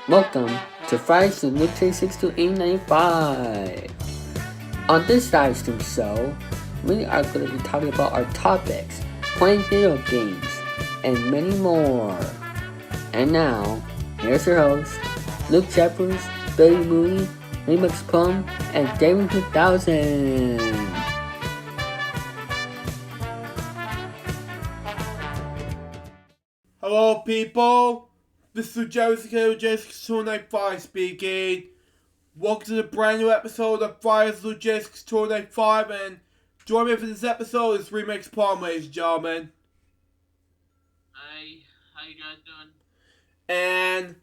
Welcome to Fridays with LukeJ62895. On this live stream show, we are going to be talking about our topics, playing video games, and many more. And now, here's your host, Luke Jeffers, Billy Mooney, Remix Plum, and David 2000. Hello people, this is LukeJ62895 speaking. Welcome to the brand new episode of Fridays LukeJ62895, and join me for this episode is Remix Plum, ladies and gentlemen. Hi, how you guys doing? And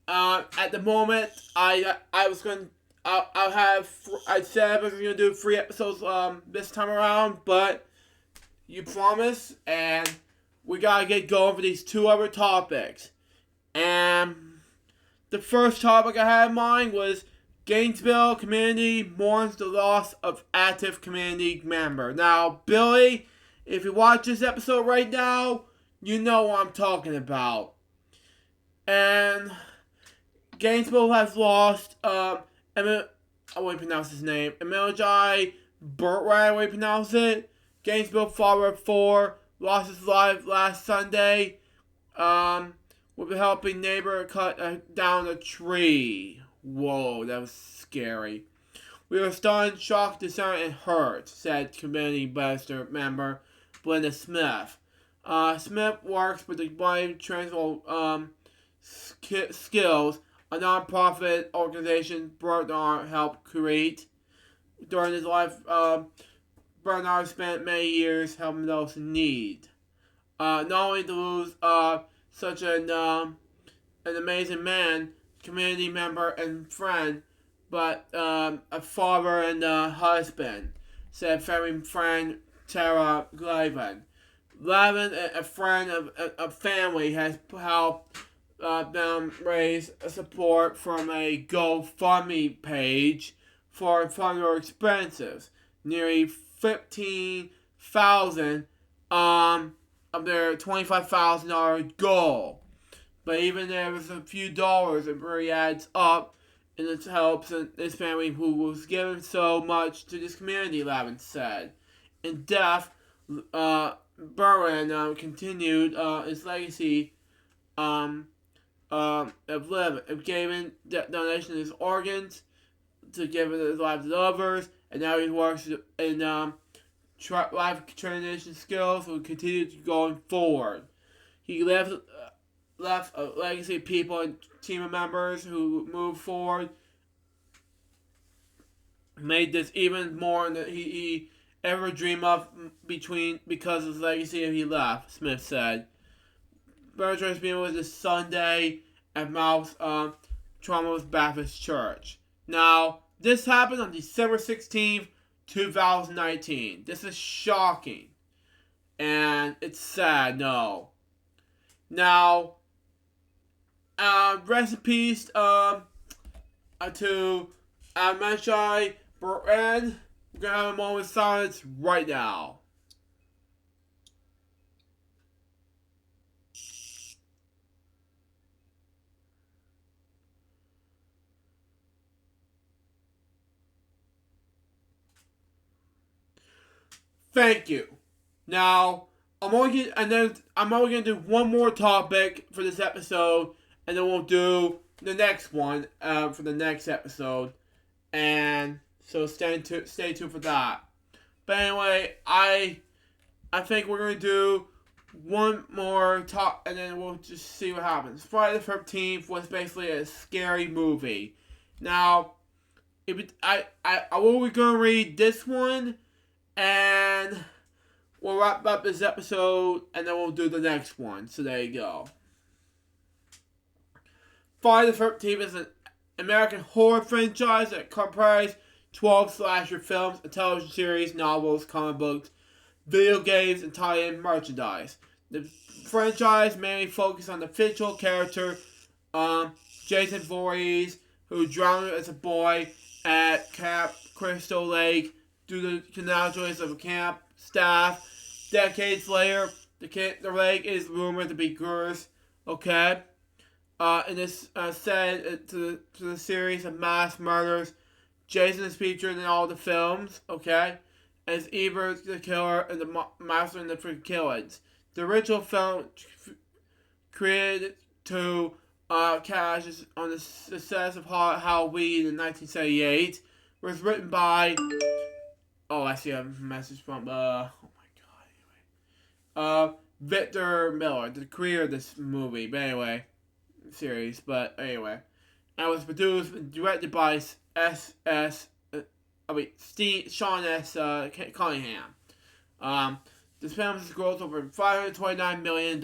at the moment, I said I was gonna do 3 episodes this time around, but you promised, and we gotta get going for these 2 other topics. And the first topic I had in mind was Gainesville community mourns the loss of active community member. Now, Billy, if you watch this episode right now, you know what I'm talking about. And Gainesville has lost, I won't pronounce his name, Emilji Burtway, I won't pronounce it. Gainesville father of 4, lost his life last Sunday, with a helping neighbor cut down a tree. Whoa, that was scary. We were stunned, shocked, disheartened, and hurt, said community member Belinda Smith. Smith works with the Blind Transworld Skills, a non-profit organization Bernard helped create. During his life, Bernard spent many years helping those in need. Not only to lose such an amazing man, community member, and friend, but a father and a husband, said family friend Tara Glavin. Glavin, a friend of family, has helped them raise support from a GoFundMe page for funeral expenses. Nearly $15,000 of their $25,000 goal. But even there was a few dollars, it really adds up, and it helps this family who was given so much to this community, Lavin said. In death, Burren continued his legacy of giving donation of his organs to give his life to others, and now he works in life transition skills will continue going forward. He left a legacy of people and team members who moved forward, made this even more than he ever dreamed of because of the legacy he left, Smith said. Bertrand's meeting was this Sunday at Mouth Trumbull's Baptist Church. Now, this happened on December 16th, 2019. This is shocking. And it's sad, no. Now, rest in peace to Menshai Burton. We're going to have a moment of silence right now. Thank you. Now, I'm only gonna do one more topic for this episode, and then we'll do the next one for the next episode, and so stay tuned for that. But anyway, I think we're gonna do one more talk, and then we'll just see what happens. Friday the 13th was basically a scary movie. Now, I will be gonna read this one. And we'll wrap up this episode, and then we'll do the next one. So there you go. Friday the 13th is an American horror franchise that comprises 12 slasher films, a television series, novels, comic books, video games, and tie-in merchandise. The franchise mainly focuses on the fictional character Jason Voorhees, who drowned as a boy at Camp Crystal Lake due to the conundrums of camp staff. Decades later, the lake is rumored to be cursed. Okay? in this said to the series of mass murders, Jason is featured in all the films, okay? As Evers the killer and the master of the killings. The original film created to cash on the success of Halloween in 1978 was written by. Oh, I see a message from. Oh my god. Anyway. Victor Miller, the creator of this movie. But anyway, series. But anyway, and it was produced and directed by Sean S. Cunningham. This film has grossed over $529 million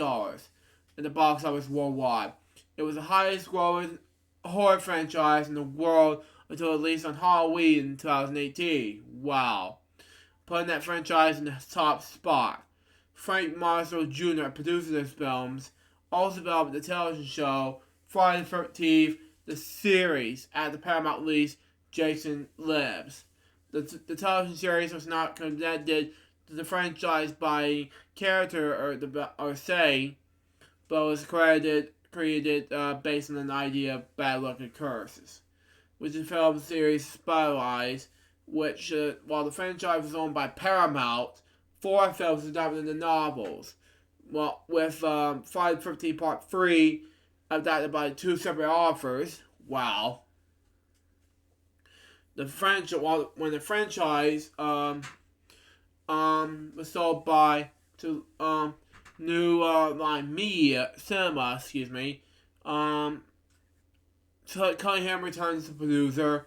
in the box office worldwide. It was the highest growing horror franchise in the world until released on Halloween in 2018. Wow. Putting that franchise in the top spot. Frank Marshall Jr. produces these films, also developed the television show Friday the 13th, the series at the Paramount release Jason Lives. The television series was not connected to the franchise by character or say, but was created based on an idea of bad luck and curses, which the film series spiralized, which, while the franchise was owned by Paramount, 4 films adapted the novels, well, with Friday the 13th Part 3 adapted by 2 separate authors. Wow. When the franchise was sold to New Line Media Cinema, so Cunningham returns as producer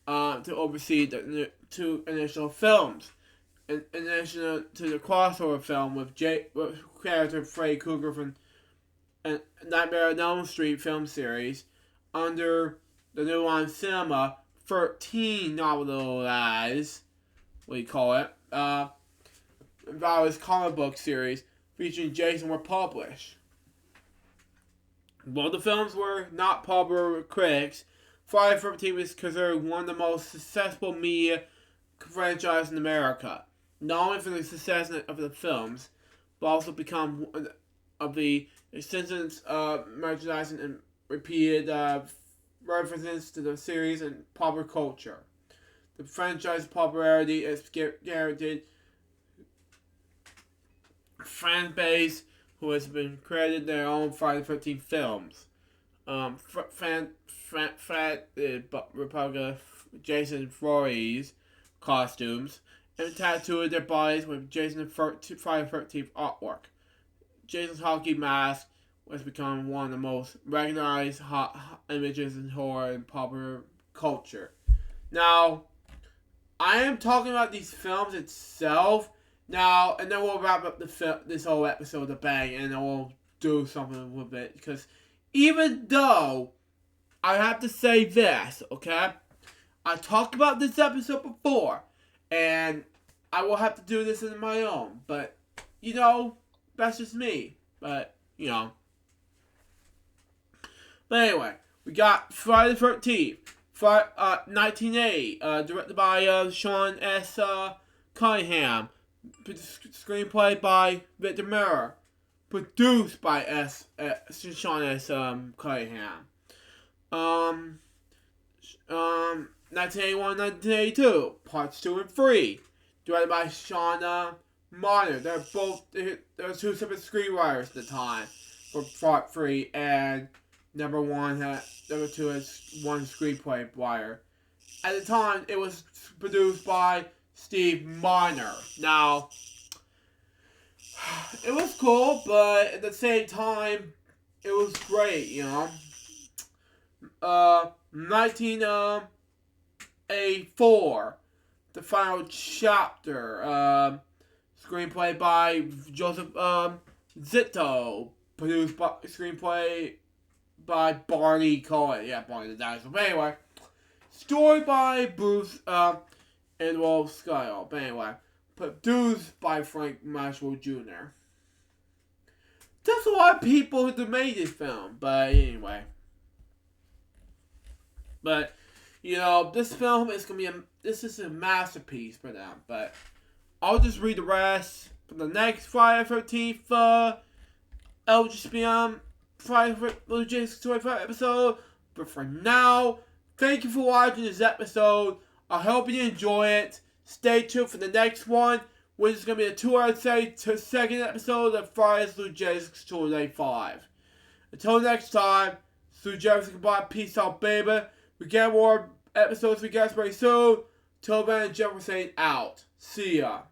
to oversee the 2 initial films. In addition to the crossover film with character Freddy Krueger from Nightmare on Elm Street film series, under the New Line Cinema 13 novelized, various comic book series featuring Jason were published. While the films were not popular with critics, Friday the 13th was considered one of the most successful media franchises in America. Not only for the success of the films, but also become one of the extensive merchandising and repeated references to the series and popular culture. The franchise's popularity is guaranteed fan base who has been credited their own Friday the 13th films. Republica Jason Voorhees costumes and tattooed their bodies with Jason Friday the 13th artwork. Jason's hockey mask has become one of the most recognized images in horror and popular culture. Now, I am talking about these films itself now, and then we'll wrap up this whole episode with a bang, and then we'll do something with it. Because even though I have to say this, okay, I talked about this episode before, and I will have to do this on my own, but that's just me. But But anyway, we got Friday the 13th, 1980, directed by Sean S. Cunningham, screenplay by Victor Miller, produced by Sean S. Cunningham. 1981-1982, parts 2 and 3, directed by Sean Marner. There were 2 separate screenwriters at the time for part 3, and number 2 has 1 screenplay writer. At the time, it was produced by Steve Marner. Now, it was cool, but at the same time, it was great, 1984, the final chapter, screenplay by Joseph Zito, screenplay by Barney Cohen. Yeah, Barney the Dinosaur. But anyway, story by Bruce and Wolf Skyle. But anyway, produced by Frank Marshall Jr. There's a lot of people who made this film, but anyway. But this film is gonna this is a masterpiece for them. But I'll just read the rest for the next Friday the 13th LGSPM private LukeJ62895 episode. But for now, thank you for watching this episode. I hope you enjoy it. Stay tuned for the next one, which is going to be a 2-hour second episode of Friday's LukeJ62895. Until next time, LukeJ, goodbye, peace out, baby. We get more episodes for you guys very soon. Till then, Jefferson out. See ya.